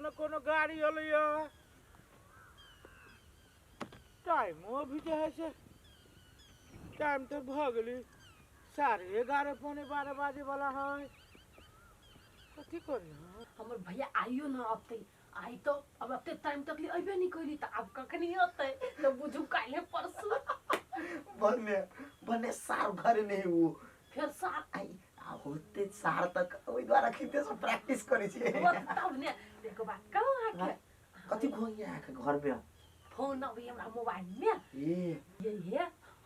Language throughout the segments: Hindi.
न कोनो गाड़ी होलियो टाइमो भी जे है से टाइम तो भ गेली 11:30 पौने 12 बाजे वाला है कथी करी हमर भैया आइयो न अब आई तो अब अते टाइम तक ले अइबे नहीं कइली त अब कखनी होतै तो बुझू काले परसु बने सार घर नहीं वो फिर सार आई होते सार तक ओइ द्वारा खिते से प्रैक्टिस करै छी तब ने देखो बात कहाँ के कथी खोइया आके घर में फोन अभी हमरा मोबाइल में ये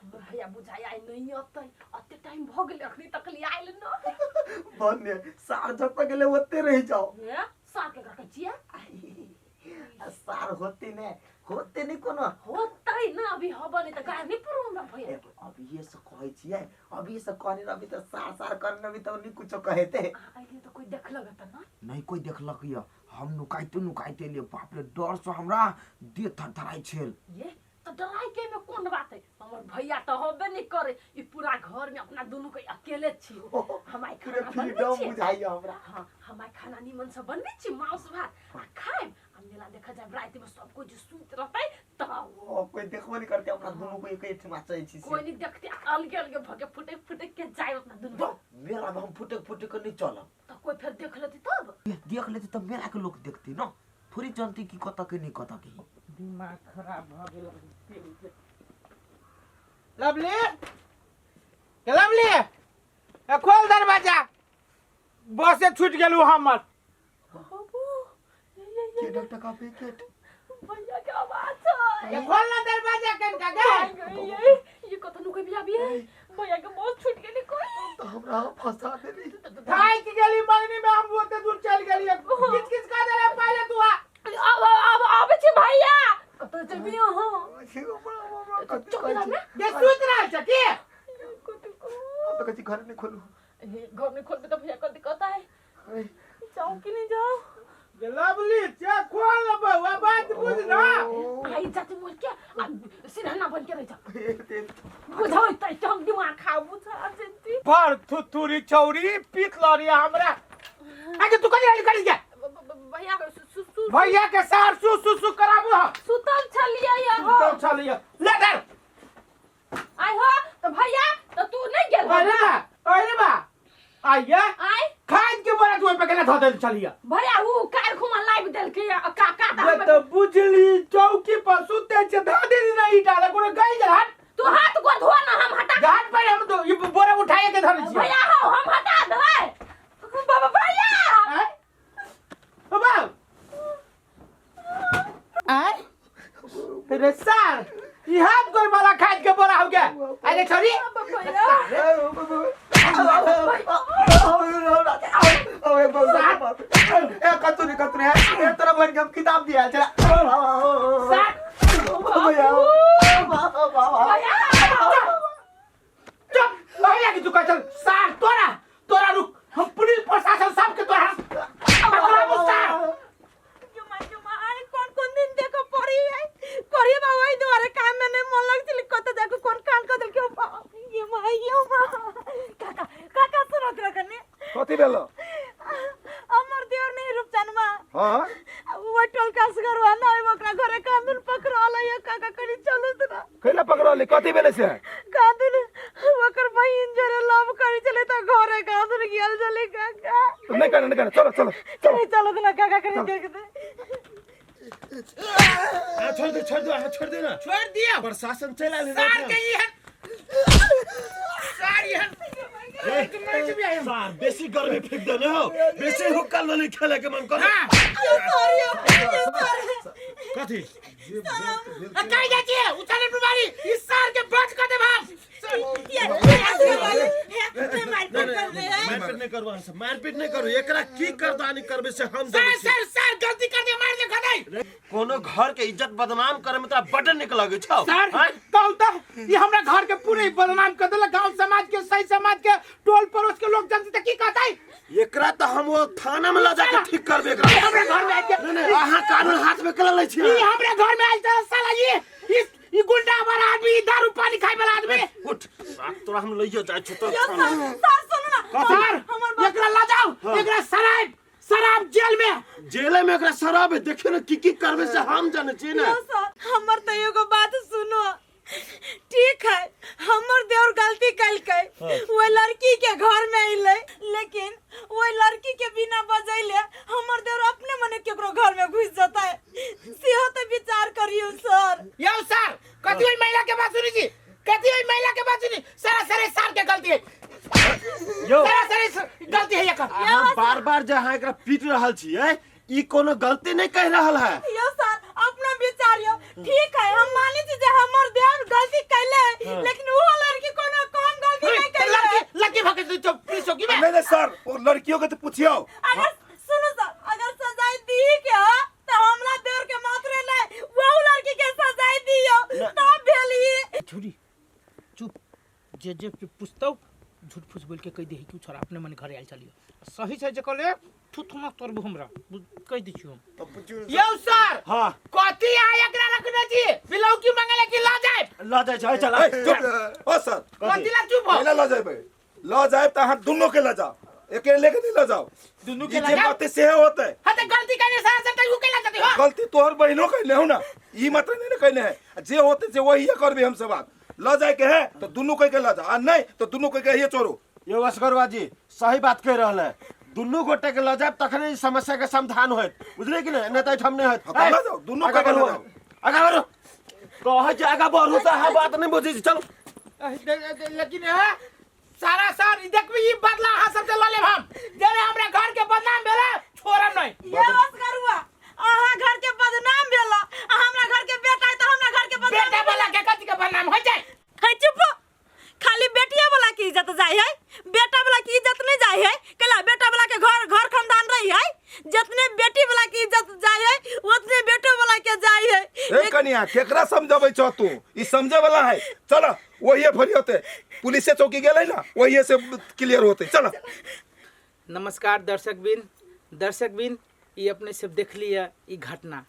हमर भैया बुझाई आई नहीं होतै अते टाइम भ गेल अखनी तक ले आइल न बने सार जब तक ले ओते रह जाओ ये सार के का छिया सार होते नहीं कोनो होतै न अभी हबे नहीं त गाय नहीं परो हमरा भैया अभी ये से कहै छियै अभी से कहने अभी तो सार करने अभी तो नहीं कुछ कहते आइले तो कोई देखलक त न नहीं कोई देखलक या हम नुकाइते लिए बाप रे डर से हमरा देह थरथराई छेल ये तो डराई के में कोन बात है हमर भैया तो होबे नहीं करे ई पूरा घर में अपना दोनों के अकेले छी हमाय खाना फ्रीडम बुझाई हमरा हां हमाय खाना निमन से बनबे छी मांस भात आ खाएम हम मेला देखा जाए रात में सब कोई जो सूत रहतै त कोई देखबो नहीं करते अपना दोनों को एक ही माचै छी कोई नहीं देखते अलगे भगे फुटे के जाए अपना दोनों मेरा हम फुटे के नहीं चलम तो कोई फिर देख लेती तब देख लेते तब मेरा के लोग देखते न थोड़ी जानती कि कत के नहीं कत के दिमाग खराब भ गेल लवली खोल दरवाजा बस से छूट गेलू हमर बाबू के डॉक्टर का पैकेट भैया के आवाज है खोल ना दरवाजा कन का ये कत नु कोई भी आबी है भैया के बहुत छूट गेली कोई तो हमरा फंसा देली खाई के गेली मंगनी में हम ओते दूर चल गेली किस का देले पहले तू अब आबे छे भैया कत जबियो हो ये सूत रहा छ के तो कथि घर नहीं खोलू घर में खोल तो भैया को दिक्कत है जाओ कि नहीं जाओ लवली चे खोल बउआ बात बुझ ना आई जाते बोल के सिरहना बन के रह जा बुझाओ त हम दिमाग खा बुझा जंती पर थुथुरी छौरी पीत लरी हमरा आगे तू करी जा भैया के सार सु कराबो सुतल छलिए या हो सुतल छलिए ले दर आई हो तो भैया तो तू नहीं गेल अरे बा आइया आई खाद के बोरा तू पे केना ध देल छलिए भैया वो कार खुमा लाइव देल के का ये तो बुझली चौकी पर सुते छ ध देली नहीं डाले कोनो गई जा हट तू हाथ को धो ना हम हटा घाट पर हम तो ये बोरा उठाए के धर छी भैया हो हम हटा दे बाबा भैया बाबा आय रे सार ई हाथ गोर वाला खाद के बोरा हो गया अरे छोरी कतुरी ए तरह बन के हम किताब दिया चला सार भैया चुप भैया की तू कह चल सार तोरा रुक हम पुलिस प्रशासन सब के तोरा पकड़ा सार कौन दिन देखो पड़ी है करिए बाबा ई द्वारे काम में नहीं मन लगतिल कत देखो कौन कान क देल के ये काका सुनो तोरा कने कथि भेलो अमर देव नहीं रूपचनमा हां वो टोल का असगरवा ना ओकरा घरे कांदुन पकड़ाला ये काका कनी चलो तोरा कैला पकड़ले कथि भेले से कांदुन ओकर बहिन जरे लव करी चले त घरे कांदुन गेल चले काका नहीं करना चलो चलो ना काका कनी देख दे छोड़ दे ना छोड़ दिया प्रशासन चला ले सार के ये सार ये सार बेसी गर्मी फेंक देने हो बेसी हुक्का लली खेले के मन कर कथी कहीं जाती है उछाले तुम्हारी इस सार के बच कर दे भाग मारपीट नहीं करो एकरा की करदानी करबे से हम सर गलती कर दे मार दे खदाई कोनो घर के इज्जत बदनाम करे में त बड़ निक लागे छौ सर कहता ये हमरा घर के पूरे बदनाम कर देला गांव समाज के सही समाज के टोल पड़ोस के लोग जानते की कहताई एकरा त हम वो थाना में ले जाके ठीक करबे हमरा घर में आके नहीं आहा कानून हाथ में कला लै छी ये हमरा घर में आइल त साला ये गुंडा वाला आदमी दारू पानी खाए वाला आदमी उठ तोरा हम लइयो जाय छ तो सर सुन ना सर एकरा ला जाओ एकरा शराब जेल में। जेल में एकरा शराब है, देखे ना की करबे से हम जाने छी ना। सर हमर तो एगो बात सुनो, ठीक है हमर देवर गलती कलकै, वो लड़की के घर में अइले, लेकिन वो लड़की के बिना बजैले हमर देवर अपने मने केकरो घर में घुस जाता है। सेहो तो विचार करियो सर। यो सर कथी ओइ महिला के बात सुनी छी, कथी ओइ महिला के बात सुनी, सरासरी सर के गलती है, यो सरासरी गलती है एकर। हम बार-बार जहां एकरा पीट रहल छियै, ई कोनो गलती नहीं कह रहल है। यो सर अपना विचारियो, ठीक है हम मानी छी जे हमर देवर गलती कैले, लेकिन वो लड़की कोनो कम गलती नहीं कैले। लड़की भगे तो पुलिस होगी में। नहीं सर, वो लड़कियों के तो पूछियो। अगर सुनो सर, अगर सजाई दी के तो हमरा देवर के मात्र नहीं, वो लड़की के सजाई दियो तब भेली। छोड़ी चुप, जे जे पुछतौ झूठ फूस बोल के कह दे कि छोरा अपने मन घरे आइल चलियो, सही से जे कहले थुथुमा तोरबो हमरा कह दै छी हम। यो सर हां कथी आय एकरा रखने छी, बिलौ की मंगले की ला जाए, ला जाए छै चला। चुप ओ सर, कथी ला चुप हो, पहले ला जाए भाई, ला जाए तो हाथ दोनों के ला जाओ, अकेले लेके नहीं ला जाओ। दुनु के ये ला जाओ। बातें से होता है। हां त गलती करने सारा से तू के ला जाती हो। गलती तोहर बहनों कहले हो ना, ई मत नहीं कहले है, जे होते से वही करबे हम सब बात। ला जाए के है तो दोनों कह के ला जा, आ नहीं तो दोनों कह के ये चोरो। यो असगरवा जी सही बात कह रहल है, दुनू गोटे के ला जाए तखने ई समस्या के समाधान होत, बुझले कि नहीं, नहीं तो हम नहीं होत। ला जाओ, दोनों आगा कह के ला बढ़ो, जाओ। आगा बढ़ो, कहे जे आगा बढ़ो त हम बात नहीं बुझी, चलो। लेकिन है सारा सर ई देखबी ई बदला हां सब से ल लेब हम, जेने हमरा घर के बदनाम भेला छोड़म नहीं। ये बस करुआ, अहाँ घर के बदनाम भेला, हमरा घर के बेटा है तो हमरा घर के बदनाम बेटा वाला के कथी के बदनाम हो जाए। है। चुप, खाली बेटिया वाला की इज्जत जाय है, बेटा वाला की इज्जत नहीं जाय है। कला बेटा वाला के घर घर खानदान रही है, जितने बेटी वाला की इज्जत जाय है उतने बेटो वाला के जाय है। ए कनिया केकरा समझाबै छ तू, ई समझे वाला है। चलो वही भरी होते, पुलिस से चौकी गेलै ना, वही से क्लियर होते। चलो नमस्कार दर्शकबिन, ये अपने सब देख लिया ई घटना।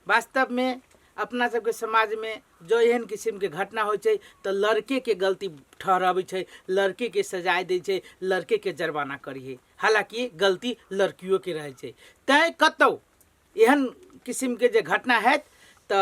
वास्तव में अपना सबके समाज में जो एहन किस्म के घटना हो छै तो लड़के के गलती ठहराबै छै, लड़के के सजाए दै छै, लड़के के जुर्माना करिए, हालांकि गलती लड़कियों के रहे छै। तैं कतौ एहन किस्म के जे घटना है तो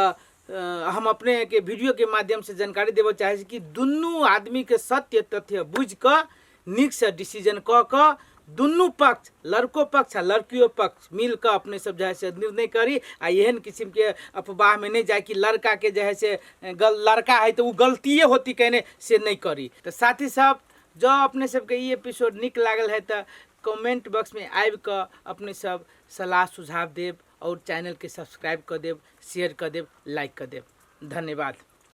हम अपने के वीडियो के माध्यम से जानकारी देव चाहे कि दुनू आदमी के सत्य तथ्य बुझ कर नीक से डिसीजन क दुनू पक्ष, लड़को पक्ष आ लड़कियों पक्ष मिल कर अपने सब जो है से निर्णय करी, आ एहन किस्म के अफवाह में नहीं जाए कि लड़का के जो है से लड़का है तो वो गलतिये होती कहने से नहीं करी। तो साथी सब जो अपने सबके ये एपिसोड निक लागल है तो कमेंट बॉक्स में आबि कर अपने सब सलाह सुझाव देव और चैनल के सब्सक्राइब कर देव, शेयर कर देव, लाइक कर देव। धन्यवाद।